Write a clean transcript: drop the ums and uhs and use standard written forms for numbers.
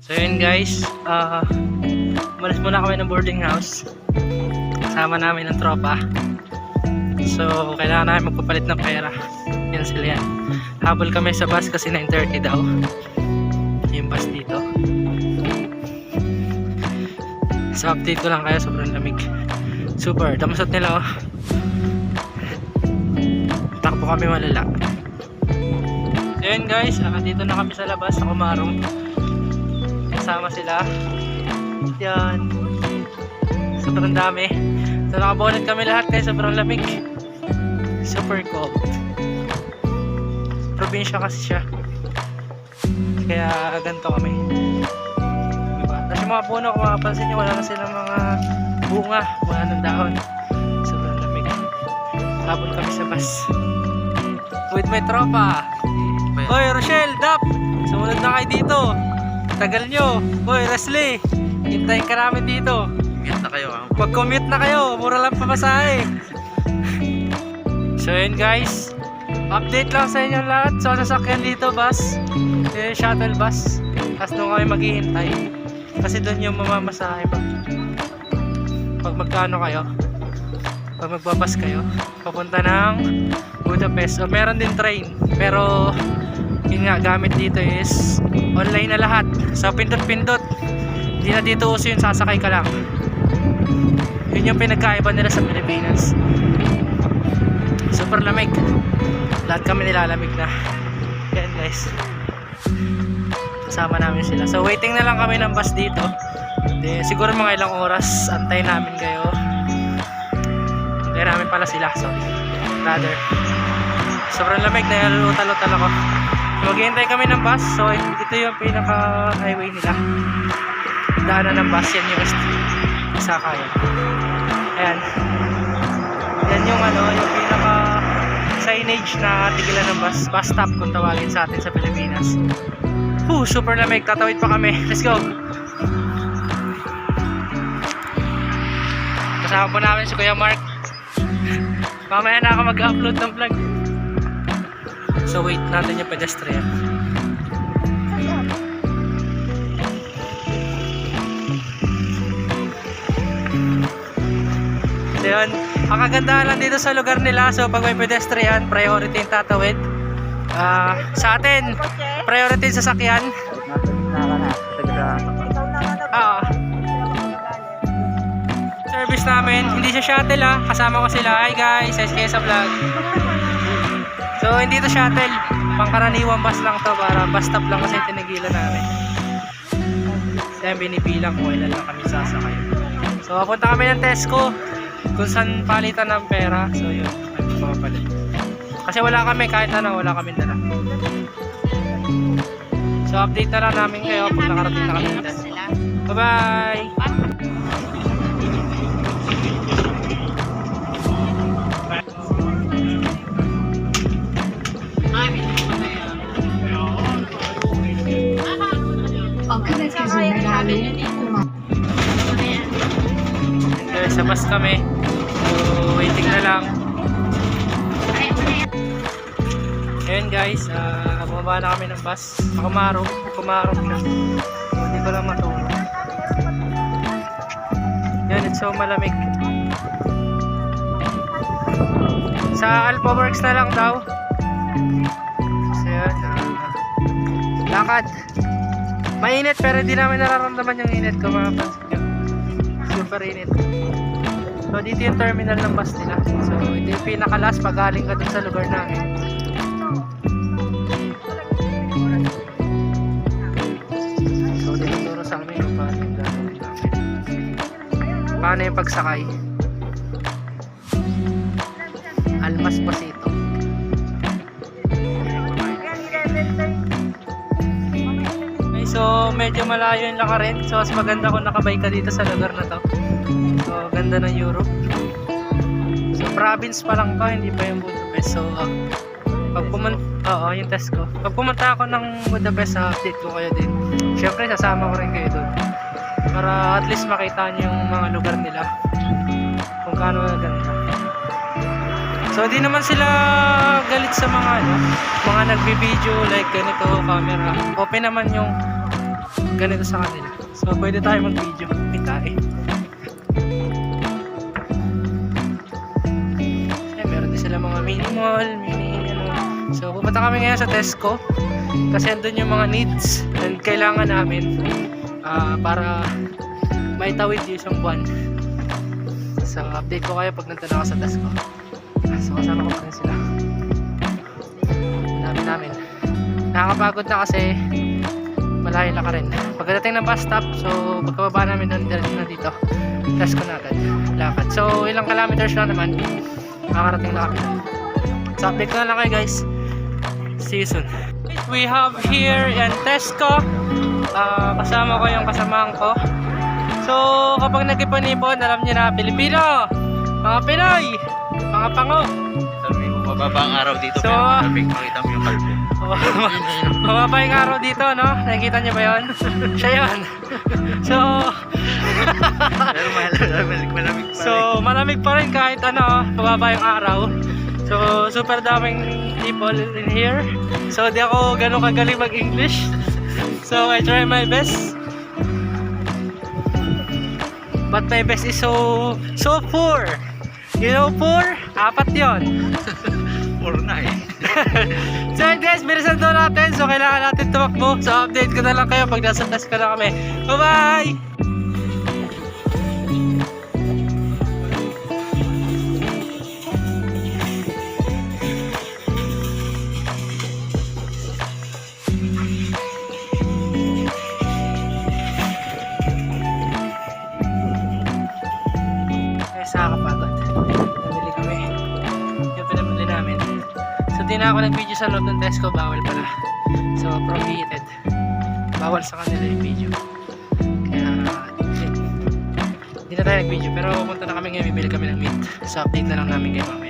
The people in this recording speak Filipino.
So yun guys, umalis muna kami ng boarding house. Kasama namin ng tropa. So kailangan namin magpapalit ng pera. Yan sila yan. Habol kami sa bus kasi 9:30 daw yung bus dito. So update ko lang kayo, sobrang lamig. Super, damasot nila oh. Takbo kami malala. So yun guys, dito na kami sa labas sa Kumarong. Kasama sila. Yan. Sobrang dami. So nakabonet kami lahat guys, sobrang lamig. Super cold. Probinsya kasi siya. Kaya ganito kami. Diba? Tapos yung mga puno, kung makapansin nyo, wala na silang mga bunga. Wala ng dahon. Sobrang lamig. Habol kami sa bus. With my tropa. Hoy Rochelle, Dap! Sumunod na kayo dito. Tagal nyo. Hoy Leslie, hintayin ka namin dito. Commute na kayo. Pag-commute na kayo, mura lang pamasahe. So yun guys, update lang sa inyo lahat. So sasakyan dito bus, shuttle bus. Tapos doon kami maghihintay. Kasi doon yung mamamasahe pag magkano kayo. Pag magbabas kayo papunta ng Budapest. So meron din train, pero yun nga, gamit dito is online na lahat. So pindot-pindot. Hindi na dito uso yung sasakay ka lang. Yun yung pinagkaiba nila sa Pilipinas. Super lamig. Lahat kami nilalamig na. Yan guys, kasama namin sila. So waiting na lang kami ng bus dito. Siguro mga ilang oras antay namin kayo. Antay namin pala sila, sorry rather. Sobrang lamig, nalulutal-lutal ako. Maghihintay kami ng bus. So ito yung pinaka highway nila, daanan ng bus. Yan yung sakayan. Ayan, yan yung yung pinaka signage na tigilan ng bus stop kung tawagin sa atin sa Pilipinas. Super lamig, tatawid pa kami. Let's go. Kasama po namin si Kuya Mark. Mamaya na ako mag-upload ng vlog. So wait natin yung pedestrian. So yun, ang kagandahan lang dito sa lugar nila, so pag may pedestrian, priority yung tatawid. Sa atin, priority sa sasakyan. Service namin, hindi siya shuttle kasama ko sila. Hi guys, SK sa vlog. So hindi to shuttle, pangkaraniwang bus lang to, para bus stop lang kasi tinigilan namin. Kaya binibilang kung ilan lang kami sasakay. So papunta kami ng Tesco kung saan palitan ng pera. So yun, papapalit. Kasi wala kami, kahit wala kami dala. So update na lang namin kayo pag nakarating na kami ng Tesco. Bye bye! Sa bus kami, so waiting na lang. Ayan guys, bumaba na kami ng bus. Kumarong siya, so hindi ko lang matulog. Yan, it's so malamig. Sa Alpha Works na lang daw. So yan, lakad. Mainit pero hindi namin nararamdaman yung init ko, mga pansin nyo. Super init. So dito yung terminal ng bus nila. So ito yung pinakalas pag galing ka dun sa lugar namin. So tinuturo sa amin kung paano yung gagawin namin. Paano yung pagsakay. Almas Pasito. So medyo malayo yung lakarin. So mas maganda kung nakabay ka dito sa lugar na to. So ganda ng Europe. So province pa lang to, hindi pa yung Budapest. So pag pumunta, yung test ko. Pag pumunta ako ng Budapest, update ko kayo din. Syempre sasama ko rin kayo doon. Para at least makita nyo yung mga lugar nila. Kung gaano ganda. So di naman sila galit sa mga mga nagbi-video like ganito camera. Open naman yung ganito sa kanila. So pwede tayo mag-video. Kita eh. Meron din sila mga mini mall, So pupunta kami ngayon sa Tesco kasi andun yung mga needs and kailangan namin para maitawid yung isang buwan. So update ko kayo pag nandun ako sa Tesco. So kasama ko pa rin sila. Dami namin. Nakakapagod na kasi malayo na ka rin. Pagdating ng bus stop, so pagkababa namin doon diretso na dito, Tesco na agad, lakad. So ilang kilometers lang naman, makakarating na kami. So update ko na lang kayo guys. See you soon. We have here in Tesco, kasama ko yung kasamahan ko. So kapag nag-ipon-ipon, alam niyo na, Pilipino, mga Pinoy, mga pango. Sabi mo, mababa ang araw dito, So, pero malamig, makita mo yung kalbo. Mababa yung araw dito, no? Nakikita niyo ba yun? Siya yun. So Pero malamig pa rin. so malamig pa rin kahit ano, mababa yung araw. So super daming people in here. So di ako ganun kagaling mag-English. So I try my best. But my best is so poor. You know poor? Apat yon. Puro na eh. So guys, bilisan daw natin. So kailangan natin tumakbo. So update ko na lang kayo pag nasa Tesco na kami. Bye bye! Nakakapagod. Namili kami. Yung pinamili namin. So di na ako nag-video sa loob ng Tesco. Bawal pala. So prohibited. Bawal sa kanila yung video. Kaya hindi na tayo nag-video. Pero pupunta na kami ngayon. Bibili kami ng meat. So update na lang namin kayo mamaya.